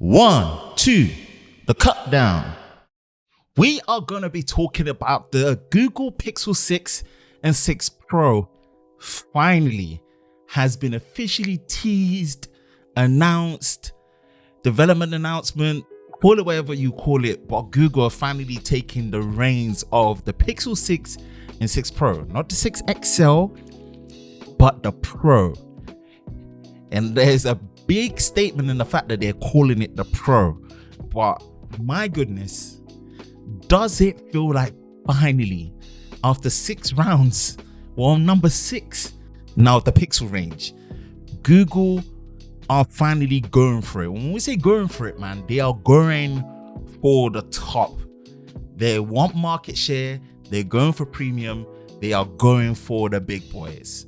1, 2, the cut down. We are going to be talking about the Google Pixel 6 and 6 Pro finally has been officially teased, announced, development announcement, call it whatever you call it, but Google are finally taking the reins of the Pixel 6 and 6 Pro, not the 6 XL, but the Pro. And there's a big statement in the fact that they're calling it the Pro, but my goodness, does it feel like finally, after 6 rounds, well, number 6 now of the Pixel range, Google are finally going for it. When we say going for it, man, they are going for the top. They want market share, they're going for premium, they are going for the big boys.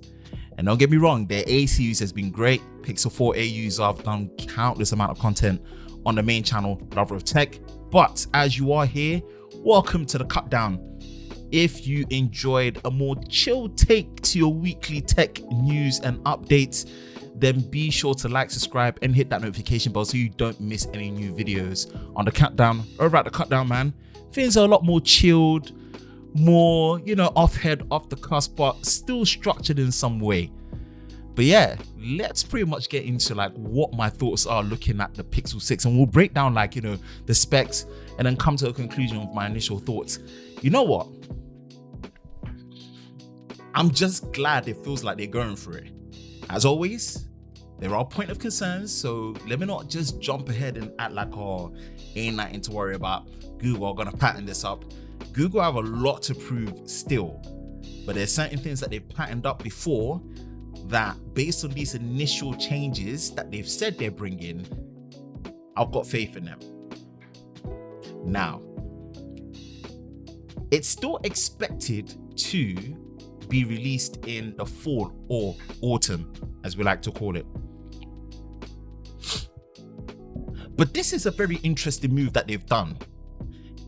And don't get me wrong, their A series has been great. Pixel 4 AUs, I've done countless amount of content on the main channel, Lover of Tech. But as you are here, welcome to the cut down. If you enjoyed a more chill take to your weekly tech news and updates, then be sure to like, subscribe, and hit that notification bell so you don't miss any new videos on the countdown. Over at the cut down, man, things are a lot more chilled, more, off head, off the cusp, but still structured in some way. But yeah, let's pretty much get into like what my thoughts are looking at the Pixel 6, and we'll break down like, the specs and then come to a conclusion of my initial thoughts. You know what? I'm just glad it feels like they're going for it. As always, there are point of concerns, so let me not just jump ahead and act like, oh, ain't nothing to worry about. Google are gonna pattern this up. Google have a lot to prove still, but there's certain things that they've patterned up before that, based on these initial changes that they've said they're bringing, I've got faith in them. Now, it's still expected to be released in the fall or autumn, as we like to call it. But this is a very interesting move that they've done.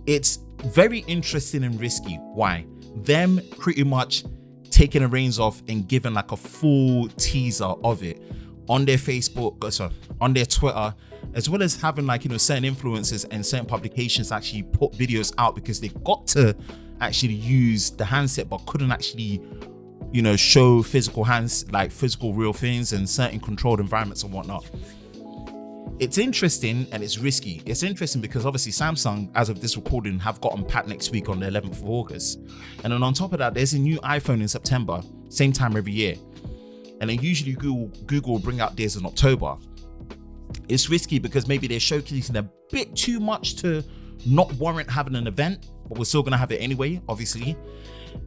It's very interesting and risky. Why? Them pretty much taking the reins off and giving like a full teaser of it on their Facebook, on their Twitter, as well as having like, certain influencers and certain publications actually put videos out because they got to actually use the handset but couldn't actually, show physical hands, like physical real things and certain controlled environments and whatnot. It's interesting and it's risky. It's interesting because obviously Samsung, as of this recording, have got unpacked next week on the 11th of August. And then on top of that, there's a new iPhone in September, same time every year. And then usually Google will bring out theirs in October. It's risky because maybe they're showcasing a bit too much to not warrant having an event, but we're still gonna have it anyway, obviously.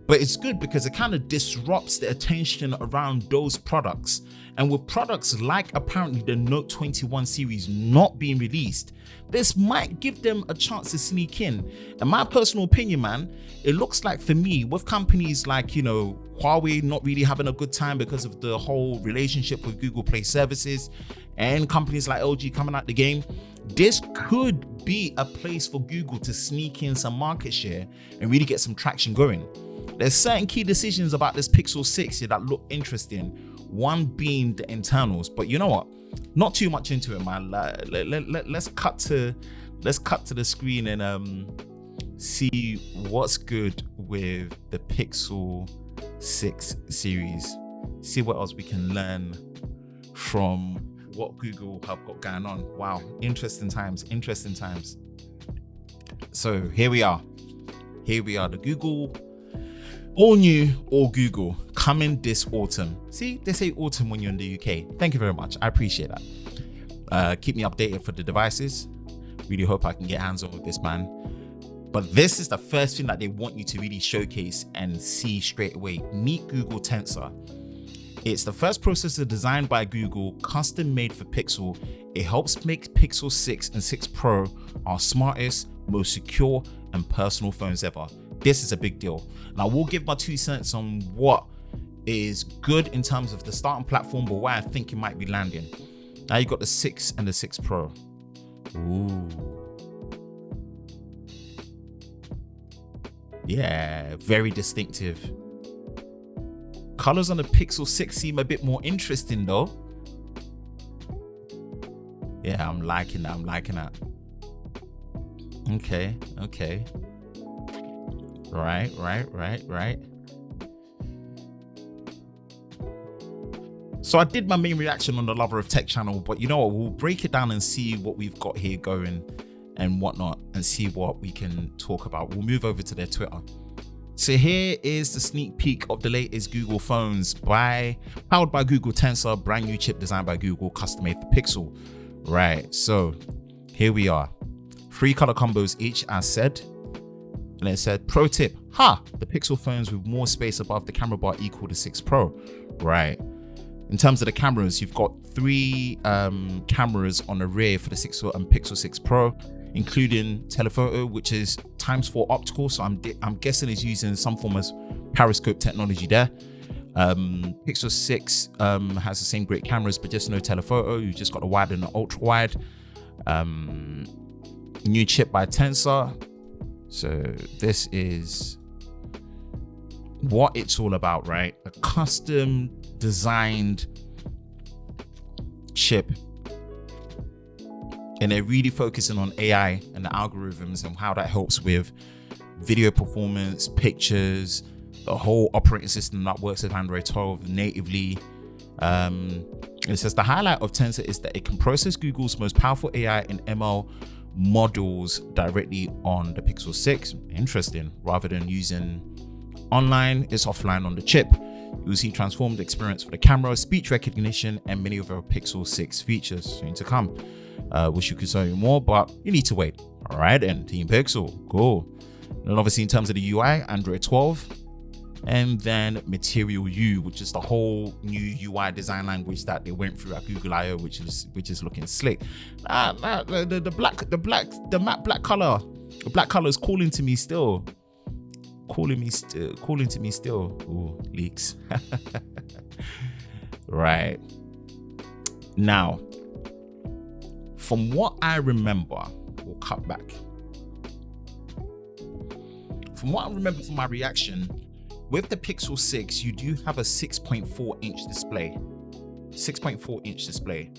But it's good because it kind of disrupts the attention around those products. And with products like apparently the Note 21 series not being released, this might give them a chance to sneak in. And my personal opinion, man, it looks like for me, with companies like, Huawei not really having a good time because of the whole relationship with Google Play services, and companies like LG coming out the game, this could be a place for Google to sneak in some market share and really get some traction going. There's certain key decisions about this Pixel 6 here that look interesting. One being the internals, but you know what? Not too much into it, man. Let's cut to the screen and see what's good with the Pixel 6 series. See what else we can learn from what Google have got going on. Wow, interesting times. So here we are. The Google. All new, all Google, coming this autumn. See, they say autumn when you're in the UK. Thank you very much. I appreciate that. Keep me updated for the devices. Really hope I can get hands on with this, man. But this is the first thing that they want you to really showcase and see straight away. Meet Google Tensor. It's the first processor designed by Google, custom made for Pixel. It helps make Pixel 6 and 6 Pro our smartest, most secure, and personal phones ever. This is a big deal. And I will give my 2 cents on what is good in terms of the starting platform, but where I think it might be landing. Now you got the 6 and the 6 Pro. Ooh. Yeah, very distinctive. Colors on the Pixel 6 seem a bit more interesting though. Yeah, I'm liking that. I'm liking that. Okay. Right. So I did my main reaction on the Lover of Tech channel, but you know what? We'll break it down and see what we've got here going and whatnot, and see what we can talk about. We'll move over to their Twitter. So here is the sneak peek of the latest Google phones powered by Google Tensor, brand new chip designed by Google, custom made for Pixel. Right, so here we are. 3 color combos each, as said. And it said, pro tip, the Pixel phones with more space above the camera bar equal to 6 Pro. Right. In terms of the cameras, you've got 3 cameras on the rear for the Pixel 6 Pro, including telephoto, which is ×4 optical. So I'm guessing it's using some form of periscope technology there. Pixel 6 has the same great cameras, but just no telephoto. You've just got the wide and the ultra wide. New chip by Tensor. So this is what it's all about, right? A custom designed chip, and they're really focusing on AI and the algorithms and how that helps with video performance, pictures, the whole operating system that works with Android 12 natively. It says the highlight of Tensor is that it can process Google's most powerful AI and ML models directly on the Pixel 6. Interesting. Rather than using online, it's offline on the chip. You'll see transformed experience for the camera, speech recognition, and many of our Pixel 6 features soon to come. Wish you could show you more, but you need to wait. All right, then, Team Pixel, cool. And obviously, in terms of the UI, Android 12, and then Material U, which is the whole new UI design language that they went through at Google I/O, which is looking slick. The matte black color, the black color is calling to me still. Calling to me still. Ooh, leaks. Right. Now, from what I remember, we'll cut back. From what I remember from my reaction, with the Pixel 6, you do have a 6.4 inch display. 6.4 inch display.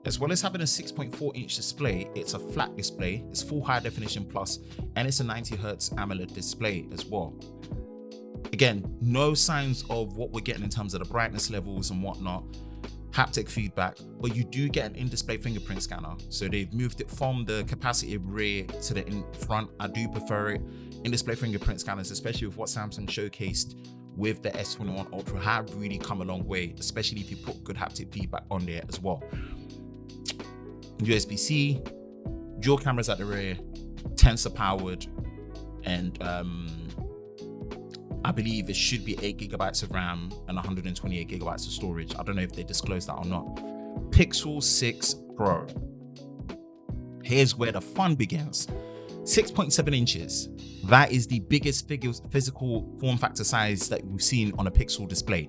As well as having a 6.4 inch display, it's a flat display, it's full high definition plus, and it's a 90 Hz AMOLED display as well. Again, no signs of what we're getting in terms of the brightness levels and whatnot, haptic feedback, but you do get an in-display fingerprint scanner. So they've moved it from the capacitive rear to the in front. I do prefer it. In-display fingerprint scanners, especially with what Samsung showcased with the S21 Ultra, have really come a long way, especially if you put good haptic feedback on there as well. USB-C, dual cameras at the rear, Tensor powered, and I believe it should be 8 GB of RAM and 128 GB of storage. I don't know if they disclosed that or not. Pixel 6 Pro. Here's where the fun begins. 6.7 inches. That is the biggest physical form factor size that we've seen on a Pixel display.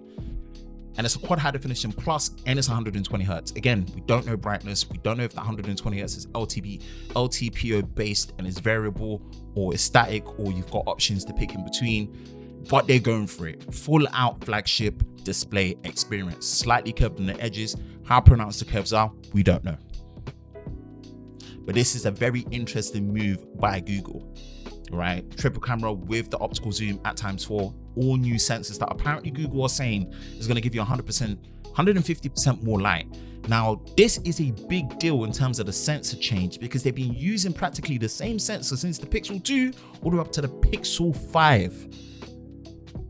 And it's a quad high definition plus, and it's 120 Hz. Again, we don't know brightness. We don't know if the 120 Hz is LTPO based and is variable, or is static, or you've got options to pick in between. But they're going for it. Full out flagship display experience. Slightly curved on the edges. How pronounced the curves are, we don't know. But this is a very interesting move by Google, right? Triple camera with the optical zoom at ×4. All new sensors that apparently Google are saying is going to give you 100%, 150% more light. Now, this is a big deal in terms of the sensor change, because they've been using practically the same sensor since the Pixel 2 all the way up to the Pixel 5.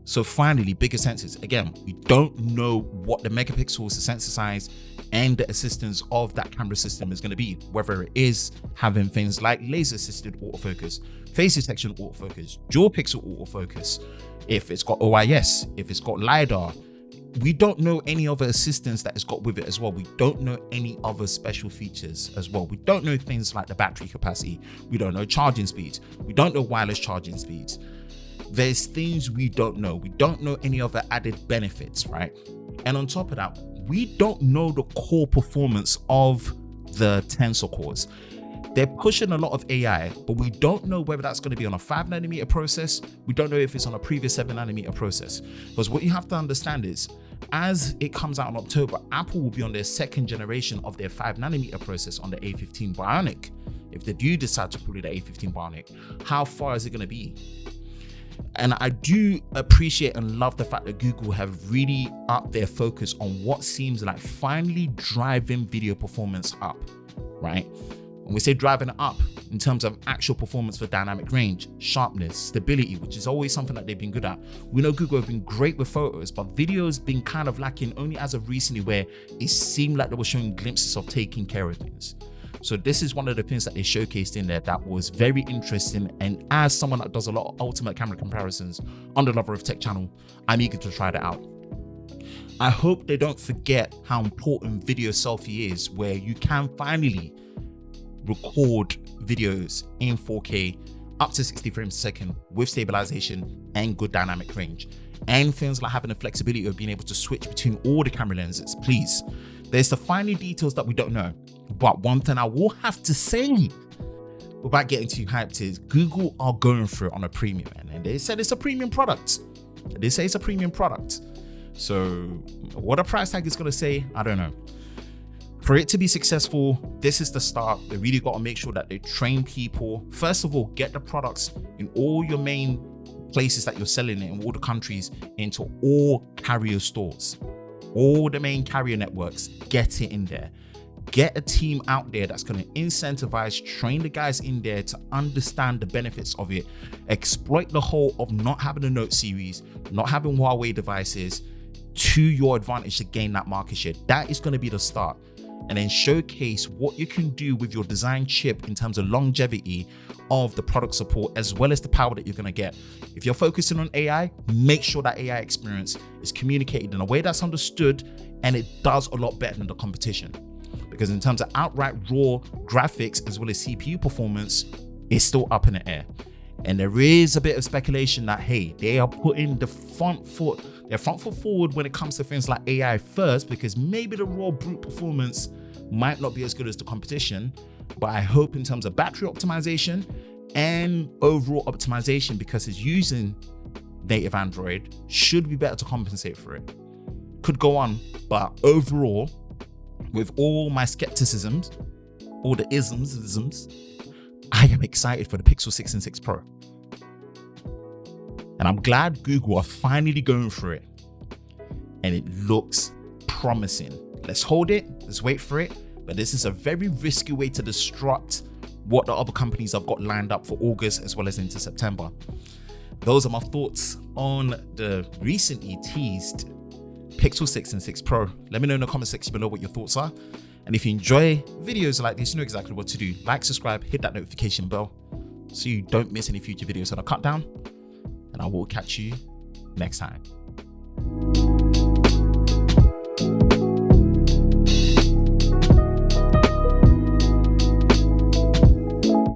So finally, bigger sensors. Again, we don't know what the megapixels, the sensor size, and the assistance of that camera system is going to be. Whether it is having things like laser-assisted autofocus, face detection autofocus, dual pixel autofocus, if it's got OIS, if it's got LiDAR. We don't know any other assistance that it's got with it as well. We don't know any other special features as well. We don't know things like the battery capacity. We don't know charging speeds. We don't know wireless charging speeds. There's things we don't know. We don't know any other added benefits, right? And on top of that, we don't know the core performance of the Tensor cores. They're pushing a lot of AI, but we don't know whether that's going to be on a 5nm process. We don't know if it's on a previous 7nm process. Because what you have to understand is as it comes out in October, Apple will be on their second generation of their 5nm process on the A15 Bionic. If they do decide to call it the A15 Bionic, how far is it going to be? And I do appreciate and love the fact that Google have really upped their focus on what seems like finally driving video performance up, right? When we say driving it up in terms of actual performance for dynamic range, sharpness, stability, which is always something that they've been good at. We know Google have been great with photos, but video has been kind of lacking only as of recently, where it seemed like they were showing glimpses of taking care of things. So this is one of the things that they showcased in there that was very interesting. And as someone that does a lot of ultimate camera comparisons on the Lover of Tech channel, I'm eager to try that out. I hope they don't forget how important video selfie is, where you can finally record videos in 4K up to 60 frames a second with stabilization and good dynamic range, and things like having the flexibility of being able to switch between all the camera lenses. Please, there's the finer details that we don't know, but one thing I will have to say without getting too hyped is Google are going for it on a premium end, and they said it's a premium product. They say it's a premium product. So what a price tag is going to say, I don't know. For it to be successful, this is the start. They really got to make sure that they train people. First of all, get the products in all your main places that you're selling it in all the countries into all carrier stores. All the main carrier networks, get it in there. Get a team out there that's going to incentivize, train the guys in there to understand the benefits of it. Exploit the whole of not having a Note series, not having Huawei devices to your advantage to gain that market share. That is going to be the start. And then showcase what you can do with your design chip in terms of longevity of the product support, as well as the power that you're going to get. If you're focusing on AI, make sure that AI experience is communicated in a way that's understood, and it does a lot better than the competition. Because in terms of outright raw graphics as well as CPU performance, it's still up in the air. And there is a bit of speculation that, hey, they are putting their front foot forward when it comes to things like AI first, because maybe the raw brute performance might not be as good as the competition. But I hope in terms of battery optimization and overall optimization, because it's using native Android, should be better to compensate for it. Could go on, but overall, with all my skepticisms, all the isms, I am excited for the Pixel 6 and 6 Pro. And I'm glad Google are finally going for it. And it looks promising. Let's hold it, let's wait for it. But this is a very risky way to disrupt what the other companies have got lined up for August as well as into September. Those are my thoughts on the recently teased Pixel 6 and 6 Pro. Let me know in the comment section below what your thoughts are. And if you enjoy videos like this, you know exactly what to do. Like, subscribe, hit that notification bell so you don't miss any future videos on a cut down. And I will catch you next time.